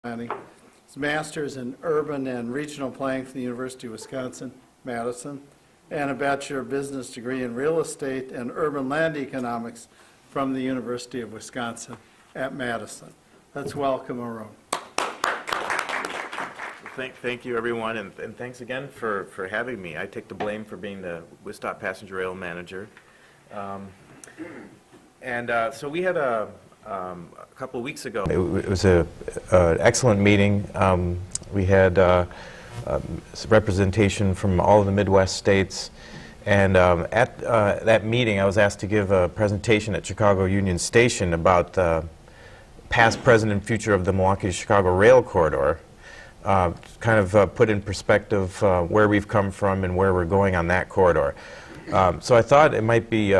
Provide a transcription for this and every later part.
Planning. His master's in urban and regional planning from the University of Wisconsin-Madison, and a Bachelor of Business degree in real estate and urban land economics from the University of Wisconsin at Madison. Let's welcome Arun. Thank you, everyone, and thanks again for having me. I take the blame for being the WisARP passenger rail manager. So we had a couple of weeks ago. It was an excellent meeting. We had representation from all of the Midwest states, and at that meeting I was asked to give a presentation at Chicago Union Station about the past, present, and future of the Milwaukee to Chicago rail corridor. Kind of put in perspective where we've come from and where we're going on that corridor. So I thought it might be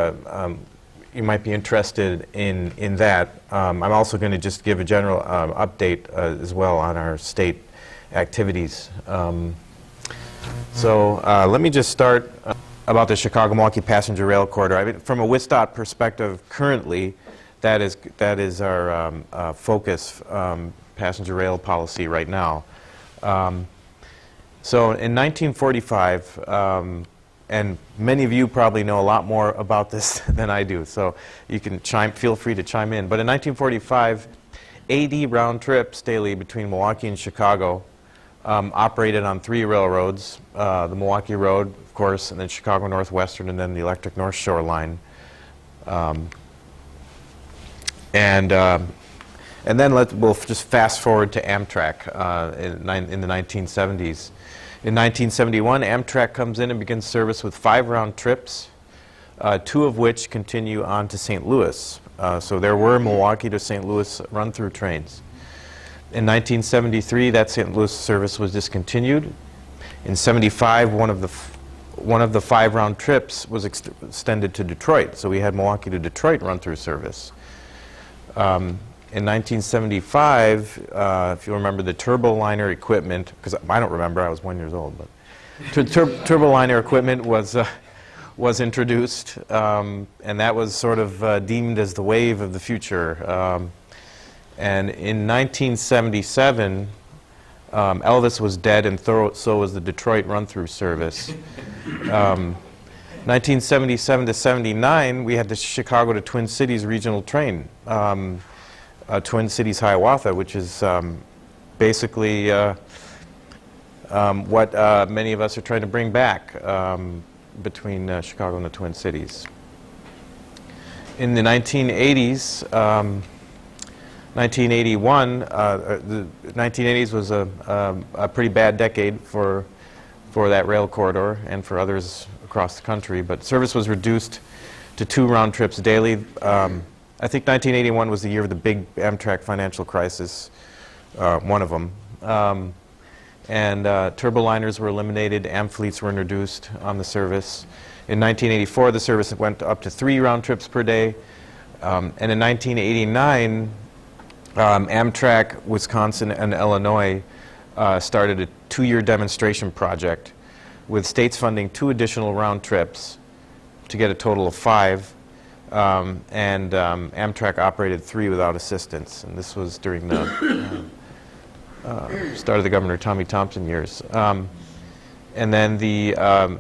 you might be interested in that. I'm also going to just give a general update as well on our state activities. Let me just start about the Chicago-Milwaukee passenger rail corridor. I mean, from a WisARP perspective, currently, that is our focus passenger rail policy right now. So in 1945, and many of you probably know a lot more about this than I do, so you can feel free to chime in. But in 1945, 80 round trips daily between Milwaukee and Chicago operated on 3 railroads, the Milwaukee Road, of course, and then Chicago Northwestern, and then the Electric North Shore Line. And then we'll just fast forward to Amtrak in the 1970s. In 1971, Amtrak comes in and begins service with 5 round trips, 2 of which continue on to St. Louis. So there were Milwaukee to St. Louis run-through trains. In 1973, that St. Louis service was discontinued. In '75, one of the 5 round trips was extended to Detroit, so we had Milwaukee to Detroit run-through service. In 1975, if you remember the turboliner equipment, because I don't remember, I was 1 year old, but turboliner equipment was introduced, and that was sort of deemed as the wave of the future. And in 1977, Elvis was dead, and so was the Detroit run-through service. 1977 to '79, we had the Chicago to Twin Cities regional train. Twin Cities Hiawatha, which is basically what many of us are trying to bring back between Chicago and the Twin Cities. In the 1980s, 1981, the 1980s was a pretty bad decade for that rail corridor and for others across the country, but service was reduced to 2 round trips daily. I think 1981 was the year of the big Amtrak financial crisis, one of them. Turboliners were eliminated, Amfleets were introduced on the service. In 1984, the service went up to 3 round trips per day. And in 1989, Amtrak, Wisconsin, and Illinois started a 2-year demonstration project with states funding 2 additional round trips to get a total of 5. Amtrak operated 3 without assistance, and this was during the start of the Governor Tommy Thompson years. And then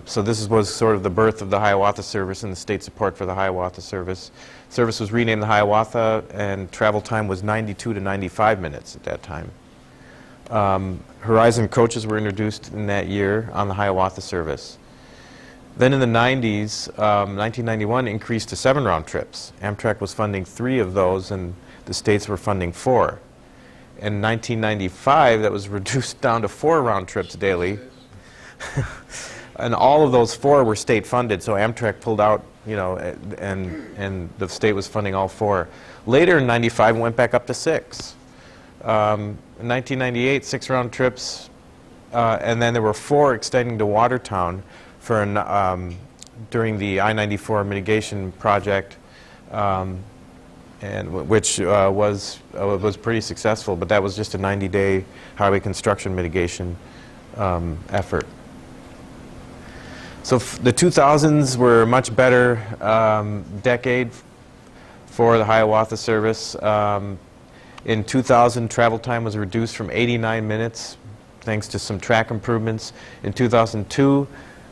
so this was sort of the birth of the Hiawatha service and the state support for the Hiawatha service. Service was renamed the Hiawatha, and travel time was 92 to 95 minutes at that time. Horizon coaches were introduced in that year on the Hiawatha service. Then in the 90s, 1991 increased to 7 round trips. Amtrak was funding 3 of those, and the states were funding 4. In 1995, that was reduced down to 4 round trips daily. And all of those 4 were state funded, so Amtrak pulled out, you know, and the state was funding all 4. Later in '95, it went back up to 6. In 1998, 6 round trips, and then there were 4 extending to Watertown for during the I-94 mitigation project, which was pretty successful, but that was just a 90-day highway construction mitigation effort. So the 2000s were a much better decade for the Hiawatha service. In 2000, travel time was reduced from 89 minutes thanks to some track improvements. In 2002,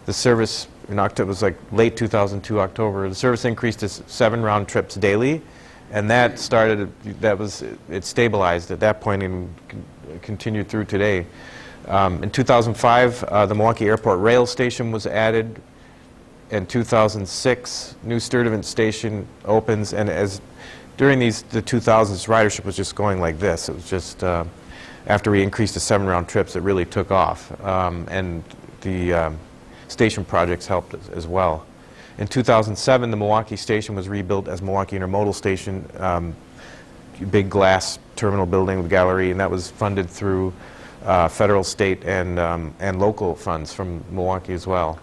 the service, in October, it was like late 2002, October, the service increased to 7 round trips daily, and that started, it stabilized at that point and continued through today. In 2005, the Milwaukee Airport Rail Station was added. In 2006, new Sturtevant Station opens, and during the 2000s, ridership was just going like this. It was just, after we increased to 7 round trips, it really took off. And the station projects helped as well. In 2007, the Milwaukee station was rebuilt as Milwaukee Intermodal Station, big glass terminal building with gallery, and that was funded through federal, state, and local funds from Milwaukee as well.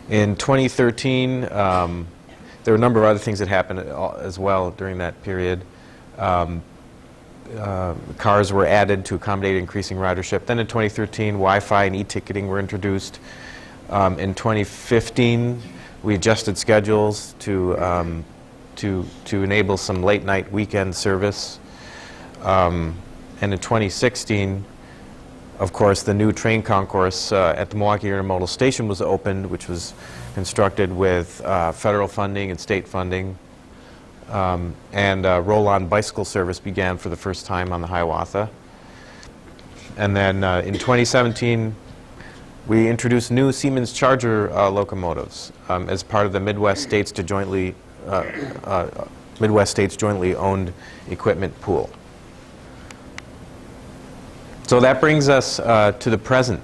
In 2013, there were a number of other things that happened as well during that period. Cars were added to accommodate increasing ridership. Then in 2013, Wi-Fi and e-ticketing were introduced. In 2015, we adjusted schedules to enable some late-night weekend service. And in 2016, of course, the new train concourse at the Milwaukee Intermodal Station was opened, which was constructed with federal funding and state funding. And roll-on bicycle service began for the first time on the Hiawatha. And then in 2017, we introduced new Siemens Charger locomotives as part of the Midwest States jointly owned equipment pool. So that brings us to the present.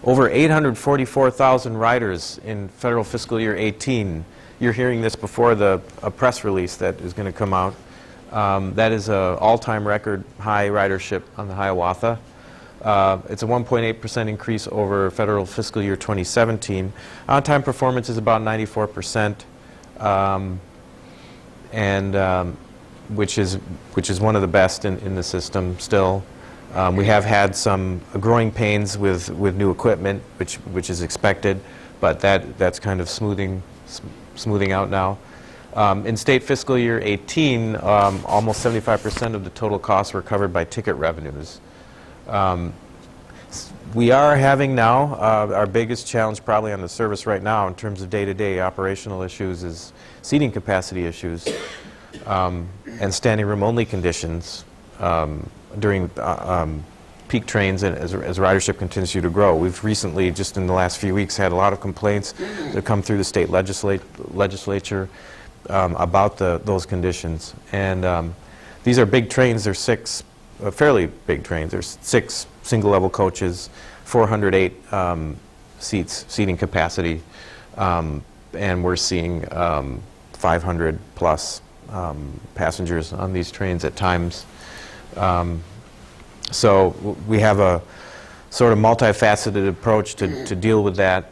Over 844,000 riders in federal fiscal year 18. You're hearing this before a press release that is going to come out. That is an all-time record high ridership on the Hiawatha. It's a 1.8% increase over federal fiscal year 2017. On-time performance is about 94%, which is one of the best in the system still. We have had some growing pains with new equipment, which is expected, but that's kind of smoothing out now. In state fiscal year 18, almost 75% of the total costs were covered by ticket revenues. We are having now, our biggest challenge probably on the service right now in terms of day-to-day operational issues is seating capacity issues and standing room only conditions during peak trains and as ridership continues to grow. We've recently, just in the last few weeks, had a lot of complaints that come through the state legislature about those conditions. And these are big trains. They're fairly big trains. There's 6 single-level coaches, 408 seating capacity, and we're seeing 500 plus passengers on these trains at times. So we have a sort of multifaceted approach to deal with that,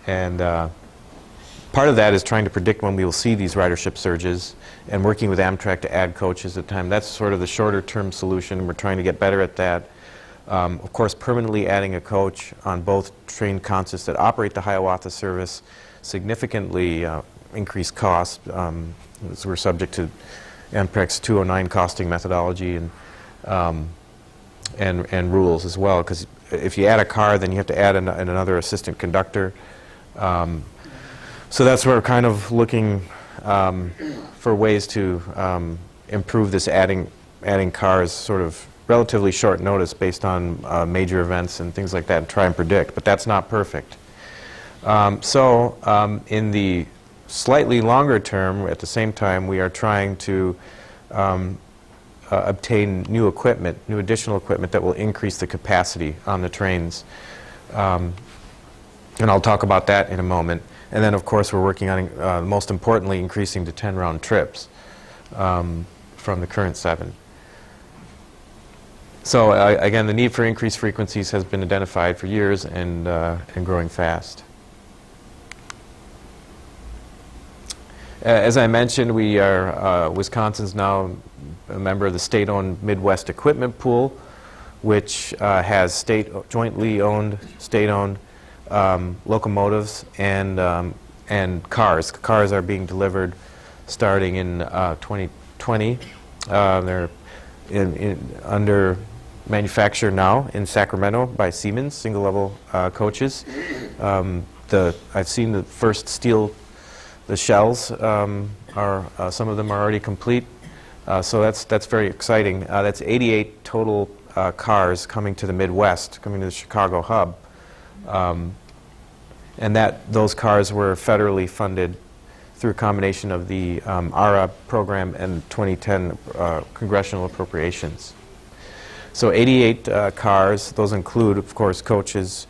and part of that is trying to predict when we will see these ridership surges and working with Amtrak to add coaches at the time. That's sort of the shorter-term solution, and we're trying to get better at that. Of course, permanently adding a coach on both train consists that operate the Hiawatha service significantly increase costs. So we're subject to Amtrak's 209 costing methodology and rules as well, because if you add a car, then you have to add another assistant conductor. So that's where we're kind of looking for ways to improve this adding cars sort of relatively short notice based on major events and things like that, and try and predict, but that's not perfect. In the slightly longer term, at the same time, we are trying to obtain new additional equipment that will increase the capacity on the trains. And I'll talk about that in a moment. And then, of course, we're working on, most importantly, increasing to 10 round trips from the current 7. So again, the need for increased frequencies has been identified for years and growing fast. As I mentioned, we are Wisconsin's now a member of the state-owned Midwest Equipment Pool, which has jointly owned, state-owned locomotives and cars. Cars are being delivered starting in 2020. They're under manufacture now in Sacramento by Siemens, single-level coaches. I've seen the first steel, the shells are some of them are already complete. So that's very exciting. That's 88 total cars coming to the Midwest, coming to the Chicago hub. And those cars were federally funded through a combination of the ARA program and 2010 congressional appropriations. So 88 cars, those include, of course, coaches,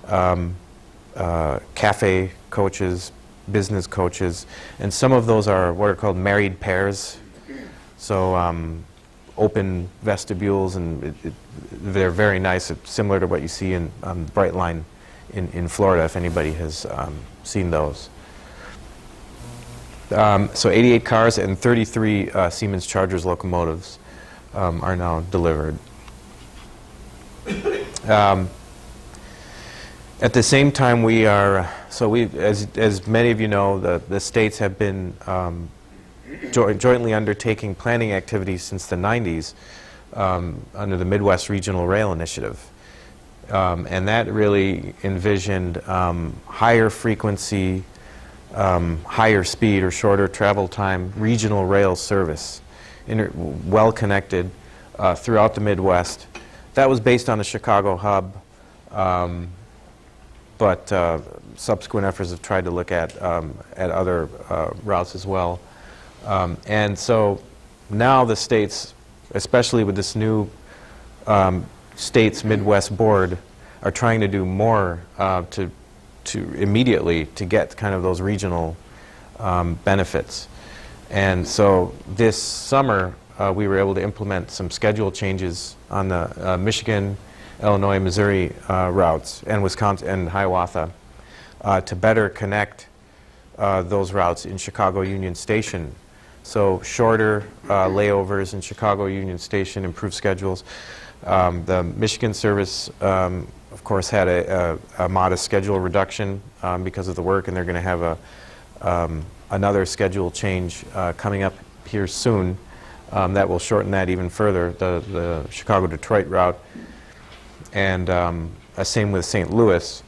cafe coaches, business coaches, and some of those are what are called married pairs. So open vestibules, and they're very nice. It's similar to what you see in Brightline in Florida, if anybody has seen those. So 88 cars and 33 Siemens Chargers locomotives are now delivered. At the same time, we are, as many of you know, the states have been jointly undertaking planning activities since the 90s under the Midwest Regional Rail Initiative. And that really envisioned higher frequency, higher speed or shorter travel time regional rail service, well connected throughout the Midwest. That was based on the Chicago hub, but subsequent efforts have tried to look at other routes as well. And so now the states, especially with this new States Midwest Board, are trying to do more to immediately to get kind of those regional benefits. And so this summer we were able to implement some schedule changes on the Michigan, Illinois, Missouri routes, and Wisconsin and Hiawatha to better connect those routes in Chicago Union Station. So shorter layovers in Chicago Union Station, improved schedules. The Michigan service, of course, had a modest schedule reduction because of the work, and they're going to have another schedule change coming up here soon that will shorten that even further, the Chicago-Detroit route, and same with St. Louis.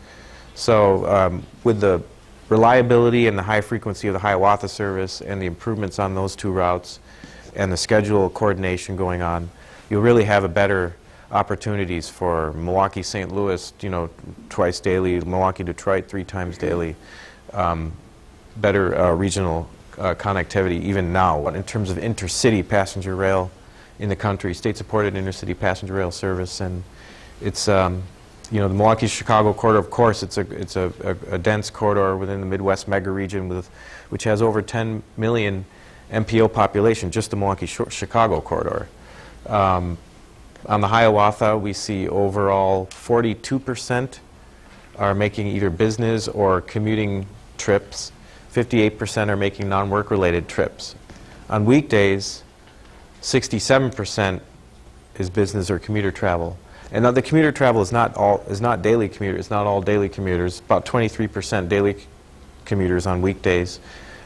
So with the reliability and the high frequency of the Hiawatha service and the improvements on those two routes and the schedule coordination going on, you'll really have a better opportunities for Milwaukee, St. Louis, twice daily, Milwaukee, Detroit, 3 times daily, better regional connectivity even now. In terms of intercity passenger rail in the country, state-supported intercity passenger rail service, and it's the Milwaukee-Chicago corridor. Of course, it's a dense corridor within the Midwest mega region which has over 10 million MPO population, just the Milwaukee-Chicago corridor. On the Hiawatha, we see overall 42% are making either business or commuting trips. 58% are making non-work related trips. On weekdays, 67% is business or commuter travel. And now the commuter travel is not daily commuters. It's not all daily commuters. About 23% daily commuters on weekdays,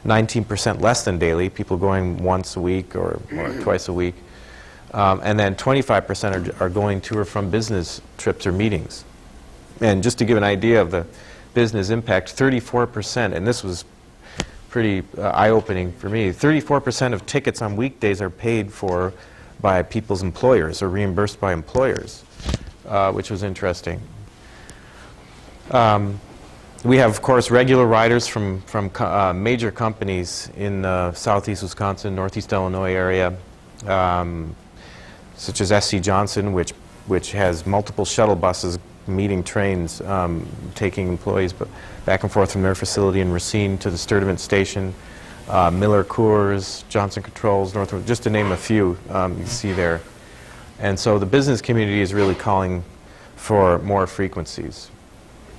19% less than daily, people going once a week or twice a week. And then 25% are going to or from business trips or meetings. And just to give an idea of the business impact, 34%, and this was pretty eye-opening for me, 34% of tickets on weekdays are paid for by people's employers or reimbursed by employers, which was interesting. We have, of course, regular riders from major companies in southeast Wisconsin, northeast Illinois area, such as SC Johnson, which has multiple shuttle buses meeting trains, taking employees back and forth from their facility in Racine to the Sturdivant Station. Miller Coors, Johnson Controls, Northwood, just to name a few you see there. And so the business community is really calling for more frequencies,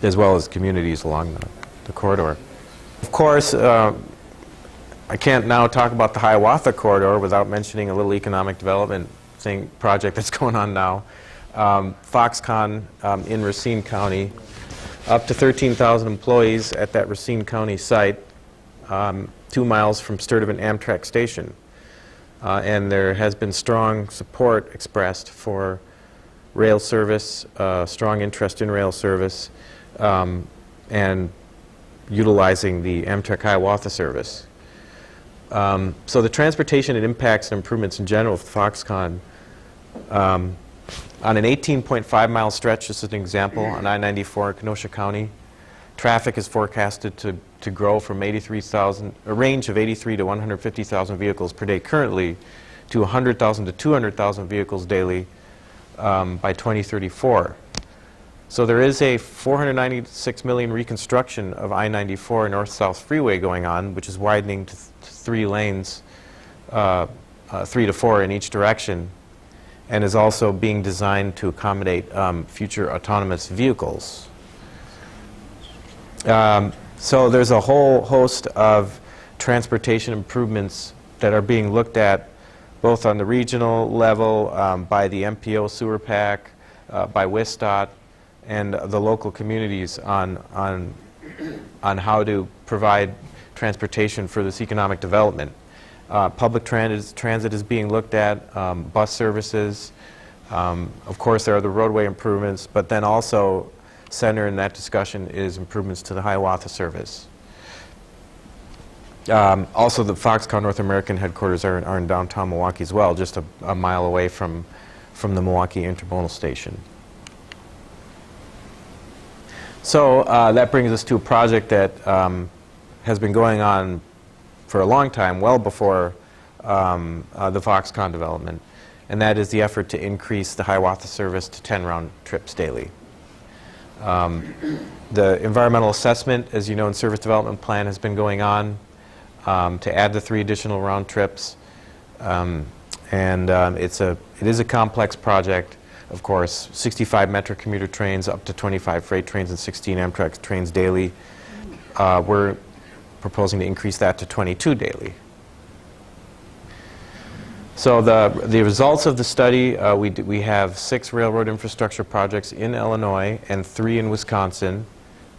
as well as communities along the corridor. Of course, I can't now talk about the Hiawatha corridor without mentioning a little economic development project that's going on now. Foxconn in Racine County, up to 13,000 employees at that Racine County site. 2 miles from Sturtevant Amtrak Station. And there has been strong support expressed for rail service, strong interest in rail service, and utilizing the Amtrak Hiawatha service. So the transportation and impacts and improvements in general of Foxconn, on an 18.5-mile stretch, this is an example, on I-94 in Kenosha County, traffic is forecasted to grow from 83,000, a range of 83 to 150,000 vehicles per day currently, to 100,000 to 200,000 vehicles daily by 2034. So there is a $496 million reconstruction of I-94 north-south freeway going on, which is widening to 3 lanes, 3 to 4 in each direction, and is also being designed to accommodate future autonomous vehicles. So there's a whole host of transportation improvements that are being looked at both on the regional level, by the MPO sewer pack, by WisDOT, and the local communities on how to provide transportation for this economic development. Public transit is being looked at, bus services. Of course, there are the roadway improvements, but then also center in that discussion is improvements to the Hiawatha service. Also, the Foxconn North American headquarters are in downtown Milwaukee as well, just a mile away from the Milwaukee Intermodal station. So that brings us to a project that has been going on for a long time, well before the Foxconn development, and that is the effort to increase the Hiawatha service to 10 round trips daily. The environmental assessment, as you know, and service development plan has been going on to add the 3 additional round trips, and it is a complex project. Of course, 65 Metro commuter trains, up to 25 freight trains, and 16 Amtrak trains daily. We're proposing to increase that to 22 daily. So the results of the study, we have 6 railroad infrastructure projects in Illinois and 3 in Wisconsin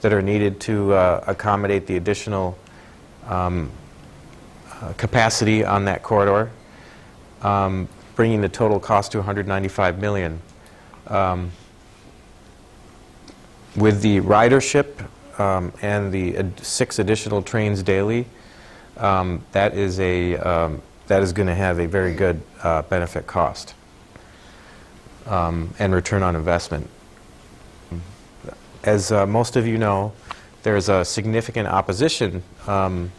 that are needed to accommodate the additional capacity on that corridor, bringing the total cost to $195 million. With the ridership and the 6 additional trains daily, that is going to have a very good benefit cost and return on investment. As most of you know, there's a significant opposition to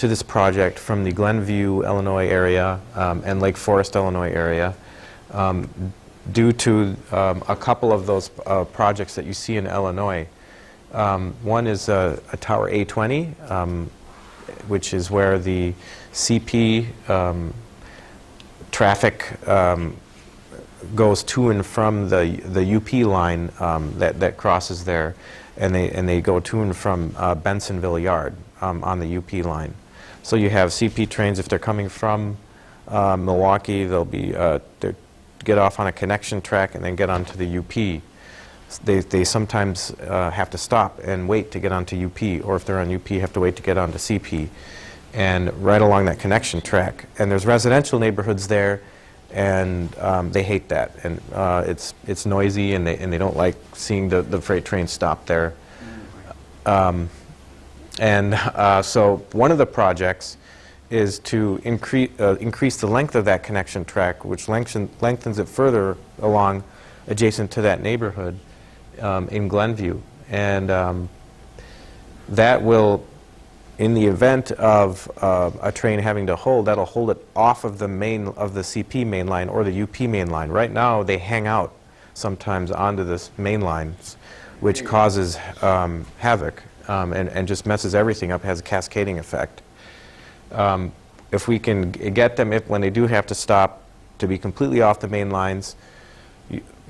this project from the Glenview, Illinois area and Lake Forest, Illinois area, due to a couple of those projects that you see in Illinois. One is a Tower A20, which is where the CP traffic goes to and from the UP line that crosses there, and they go to and from Bensonville Yard on the UP line. So you have CP trains, if they're coming from Milwaukee, they'll get off on a connection track and then get onto the UP. They sometimes have to stop and wait to get onto UP, or if they're on UP, have to wait to get onto CP, and right along that connection track. And there's residential neighborhoods there, and they hate that. And it's noisy, and they don't like seeing the freight train stop there. So one of the projects is to increase the length of that connection track, which lengthens it further along adjacent to that neighborhood in Glenview. And that will, in the event of a train having to hold, that'll hold it off of the CP main line or the UP main line. Right now, they hang out sometimes onto this main lines, which causes havoc and just messes everything up, has a cascading effect. If we can get them, when they do have to stop, to be completely off the main lines,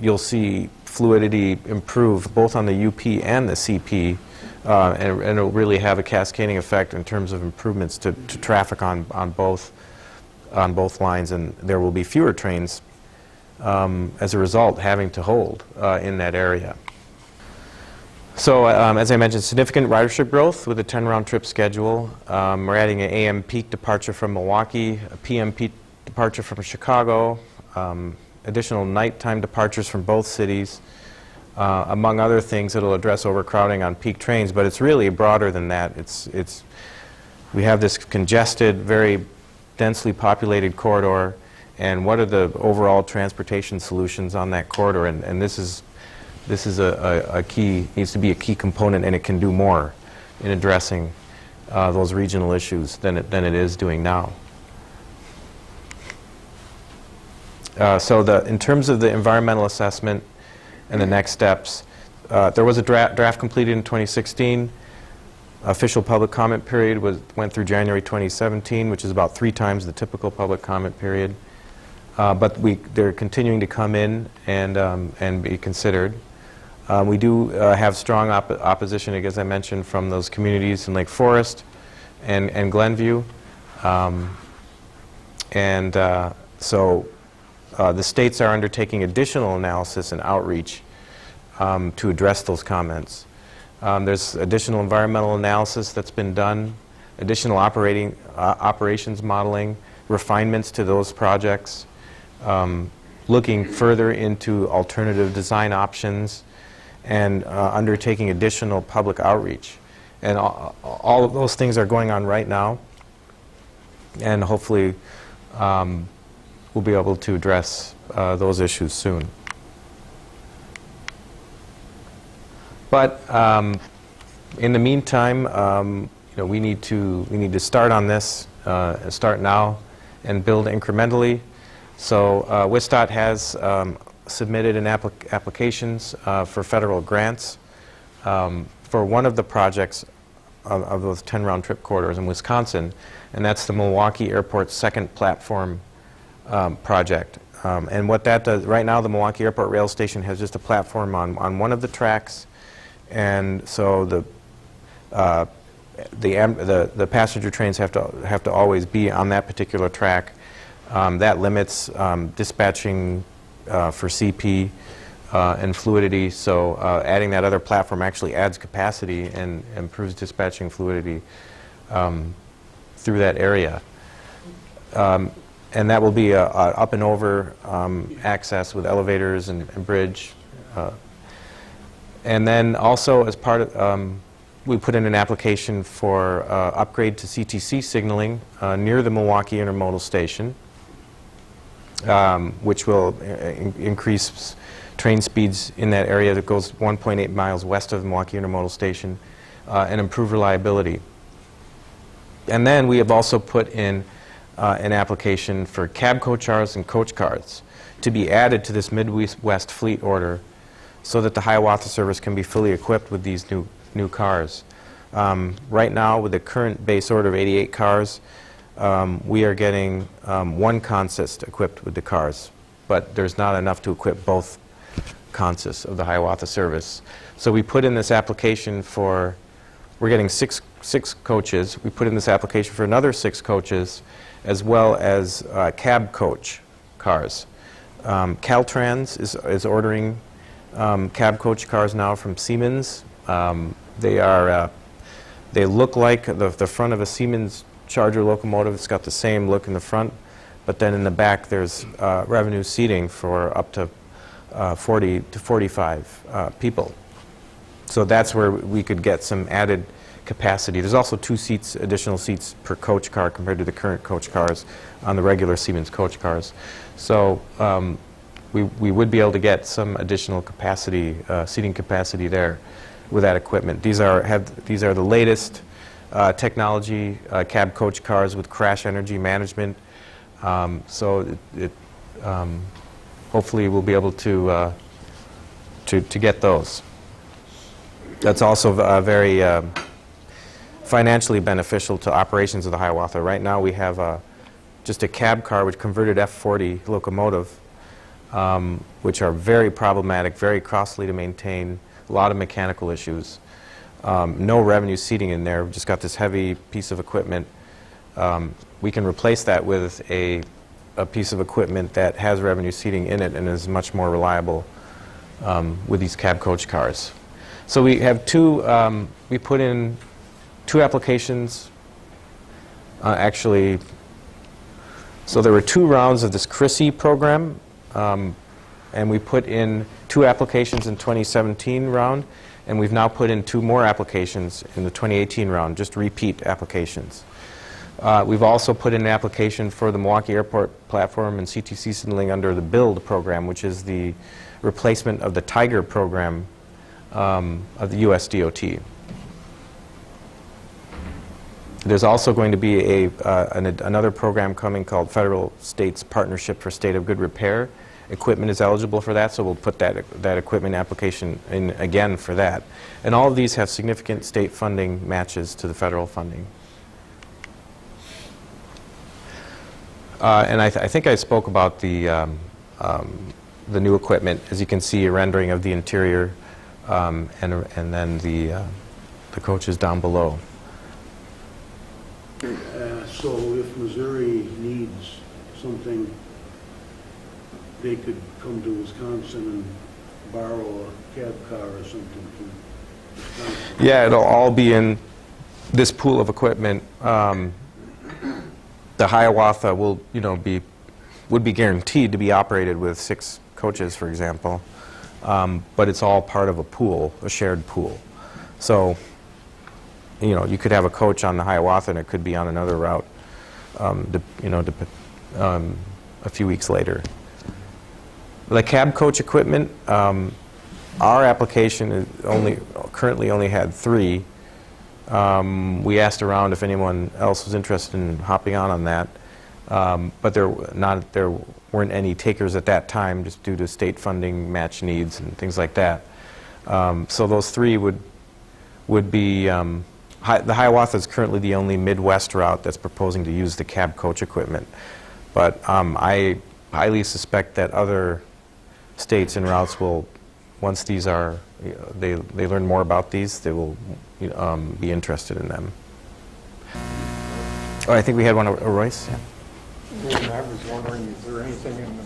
you'll see fluidity improve both on the UP and the CP, and it'll really have a cascading effect in terms of improvements to traffic on both lines, and there will be fewer trains as a result having to hold in that area. So as I mentioned, significant ridership growth with a 10 round trip schedule. We're adding an AM peak departure from Milwaukee, a PM peak departure from Chicago, additional nighttime departures from both cities, among other things that will address overcrowding on peak trains, but it's really broader than that. We have this congested, very densely populated corridor, and what are the overall transportation solutions on that corridor? And this is a key, needs to be a key component, and it can do more in addressing those regional issues than it is doing now. So in terms of the environmental assessment and the next steps, there was a draft completed in 2016. Official public comment period went through January 2017, which is about 3 times the typical public comment period. But they're continuing to come in and be considered. We do have strong opposition, as I mentioned, from those communities in Lake Forest and Glenview. So the states are undertaking additional analysis and outreach to address those comments. There's additional environmental analysis that's been done, additional operations modeling, refinements to those projects, looking further into alternative design options, and undertaking additional public outreach. And all of those things are going on right now, and hopefully we'll be able to address those issues soon. But in the meantime, we need to start on this, start now, and build incrementally. So WisDOT has submitted applications for federal grants for one of the projects of those 10 round trip corridors in Wisconsin, and that's the Milwaukee Airport second platform project. And what that does, right now the Milwaukee Airport rail station has just a platform on one of the tracks, and so the passenger trains have to always be on that particular track. That limits dispatching for CP and fluidity, so adding that other platform actually adds capacity and improves dispatching fluidity through that area. And that will be a up and over access with elevators and bridge. And then also as part of, we put in an application for upgrade to CTC signaling near the Milwaukee Intermodal station, which will increase train speeds in that area that goes 1.8 miles west of the Milwaukee Intermodal station and improve reliability. And then we have also put in an application for cab coach cars and coach cars to be added to this Midwest fleet order so that the Hiawatha service can be fully equipped with these new cars. Right now, with the current base order of 88 cars, we are getting one consist equipped with the cars, but there's not enough to equip both consists of the Hiawatha service. So we put in this application for, we're getting six coaches. We put in this application for another 6 coaches, as well as cab coach cars. Caltrans is ordering cab coach cars now from Siemens. They look like the front of a Siemens Charger locomotive. It's got the same look in the front, but then in the back there's revenue seating for up to 40 to 45 people. So that's where we could get some added capacity. There's also 2 additional seats per coach car compared to the current coach cars on the regular Siemens coach cars. So we would be able to get some additional capacity, seating capacity there with that equipment. These are the latest technology cab coach cars with crash energy management. So hopefully we'll be able to get those. That's also very financially beneficial to operations of the Hiawatha. Right now we have just a cab car with converted F40 locomotive, which are very problematic, very costly to maintain, a lot of mechanical issues. No revenue seating in there. We've just got this heavy piece of equipment. We can replace that with a piece of equipment that has revenue seating in it and is much more reliable with these cab coach cars. So we have we put in 2 applications, actually. So there were 2 rounds of this CRISI program, and we put in 2 applications in 2017 round, and we've now put in 2 more applications in the 2018 round, just repeat applications. We've also put in an application for the Milwaukee Airport platform and CTC signaling under the BUILD program, which is the replacement of the Tiger program of the US DOT. There's also going to be another program coming called Federal States Partnership for State of Good Repair. Equipment is eligible for that, so we'll put that equipment application in again for that. And all of these have significant state funding matches to the federal funding. And I think I spoke about the new equipment. As you can see, a rendering of the interior, and then the coaches down below. So if Missouri needs something, they could come to Wisconsin and borrow a cab car or something from Wisconsin? Yeah, it'll all be in this pool of equipment. The Hiawatha will, would be guaranteed to be operated with 6 coaches, for example, but it's all part of a pool, a shared pool. So, you could have a coach on the Hiawatha and it could be on another route, a few weeks later. The cab coach equipment, our application is currently only had 3. We asked around if anyone else was interested in hopping on that, but there weren't any takers at that time, just due to state funding, match needs, and things like that. So those 3 would be. The Hiawatha is currently the only Midwest route that's proposing to use the cab coach equipment, but I highly suspect that other states and routes will, once these are, they learn more about these, they will be interested in them. Oh, I think we had one, Royce? Yeah. And I was wondering, is there anything in the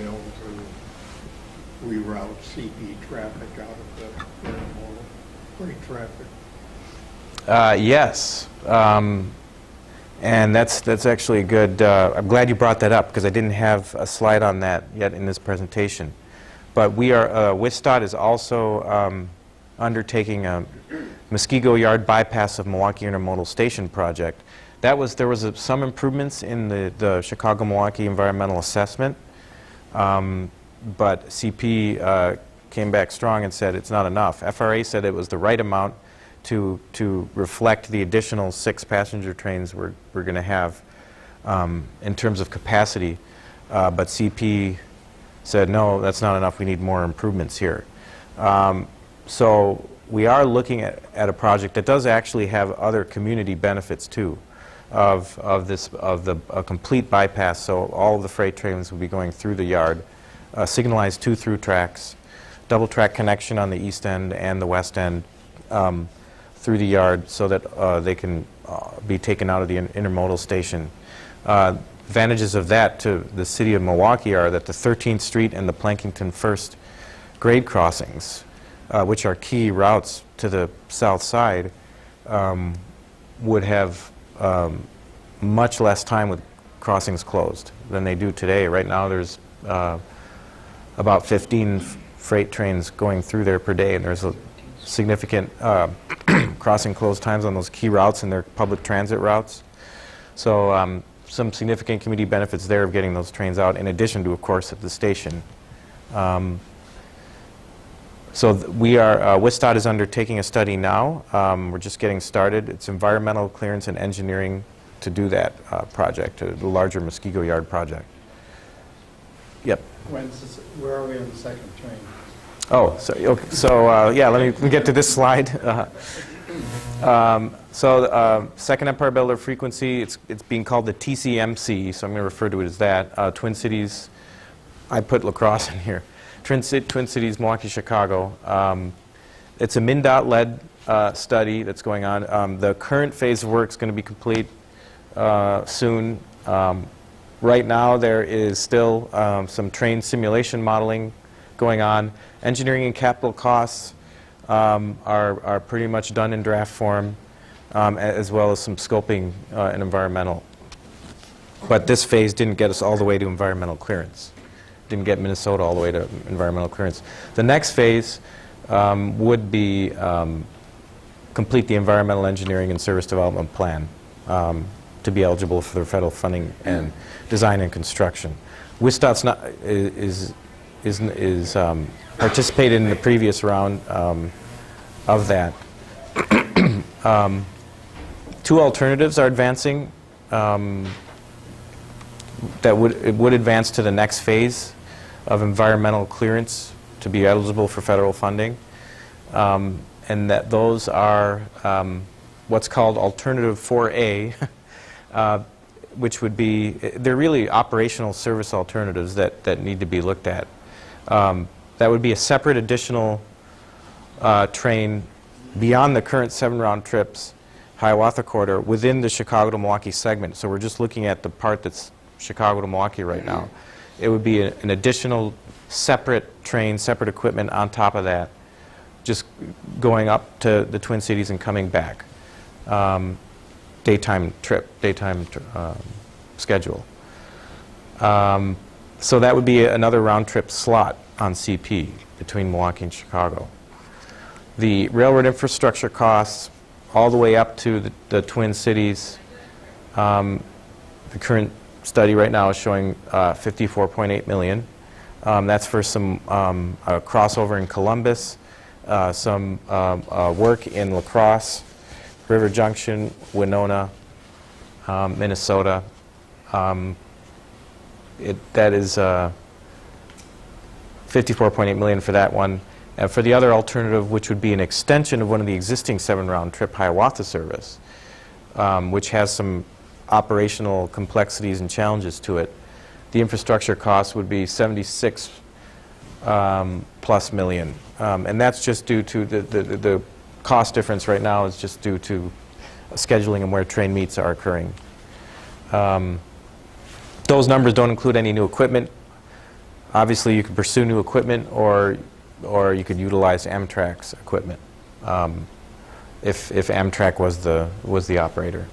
mill to reroute CP traffic out of the intermodal freight traffic? Yes, and that's actually a good, I'm glad you brought that up because I didn't have a slide on that yet in this presentation. But we are, WisDOT is also undertaking a Muskego Yard bypass of Milwaukee Intermodal Station project. There was some improvements in the Chicago-Milwaukee environmental assessment, but CP came back strong and said it's not enough. FRA said it was the right amount to reflect the additional 6 passenger trains we're going to have in terms of capacity, but CP said no, that's not enough, we need more improvements here. So we are looking at a project that does actually have other community benefits too, of a complete bypass. So all of the freight trains will be going through the yard, signalized 2 through tracks, double track connection on the east end and the west end through the yard, so that they can be taken out of the intermodal station. Advantages of that to the city of Milwaukee are that the 13th Street and the Plankington First grade crossings, which are key routes to the south side, would have much less time with crossings closed than they do today. Right now there's about 15 freight trains going through there per day, and there's a significant crossing close times on those key routes and their public transit routes. So some significant community benefits there of getting those trains out, in addition to, of course, at the station. So we are, WisDOT is undertaking a study now. We're just getting started. It's environmental clearance and engineering to do that project, the larger Muskego Yard project. Yep. Where are we on the second train? Oh, so, okay, so yeah, let me get to this slide. Second Empire Bel Air frequency, it's being called the TCMC, so I'm going to refer to it as that. Twin Cities, I put La Crosse in here. Twin Cities, Milwaukee, Chicago. It's a MnDOT-led study that's going on. The current phase of work is going to be complete soon. Right now there is still some train simulation modeling going on. Engineering and capital costs are pretty much done in draft form, as well as some scoping and environmental. But this phase didn't get us all the way to environmental clearance. Didn't get Minnesota all the way to environmental clearance. The next phase would be complete the environmental engineering and service development plan to be eligible for the federal funding and design and construction. WisDOT's not is participated in the previous round of that. Two alternatives are advancing that would advance to the next phase of environmental clearance to be eligible for federal funding, and that those are what's called Alternative 4A, which would be, they're really operational service alternatives that need to be looked at. That would be a separate additional train beyond the current 7 round trips Hiawatha corridor within the Chicago to Milwaukee segment. So we're just looking at the part that's Chicago to Milwaukee right now. It would be an additional separate train, separate equipment on top of that, just going up to the Twin Cities and coming back. Daytime schedule. So that would be another round trip slot on CP between Milwaukee and Chicago. The railroad infrastructure costs all the way up to the Twin Cities. The current study right now is showing $54.8 million. That's for some crossover in Columbus, some work in La Crosse, River Junction, Winona, Minnesota. That is $54.8 million for that one. And for the other alternative, which would be an extension of one of the existing 7 round trip Hiawatha service, which has some operational complexities and challenges to it, the infrastructure cost would be 76 plus million. And that's just due to the cost difference right now is just due to scheduling and where train meets are occurring. Those numbers don't include any new equipment. Obviously, you could pursue new equipment, or you could utilize Amtrak's equipment if Amtrak was the operator.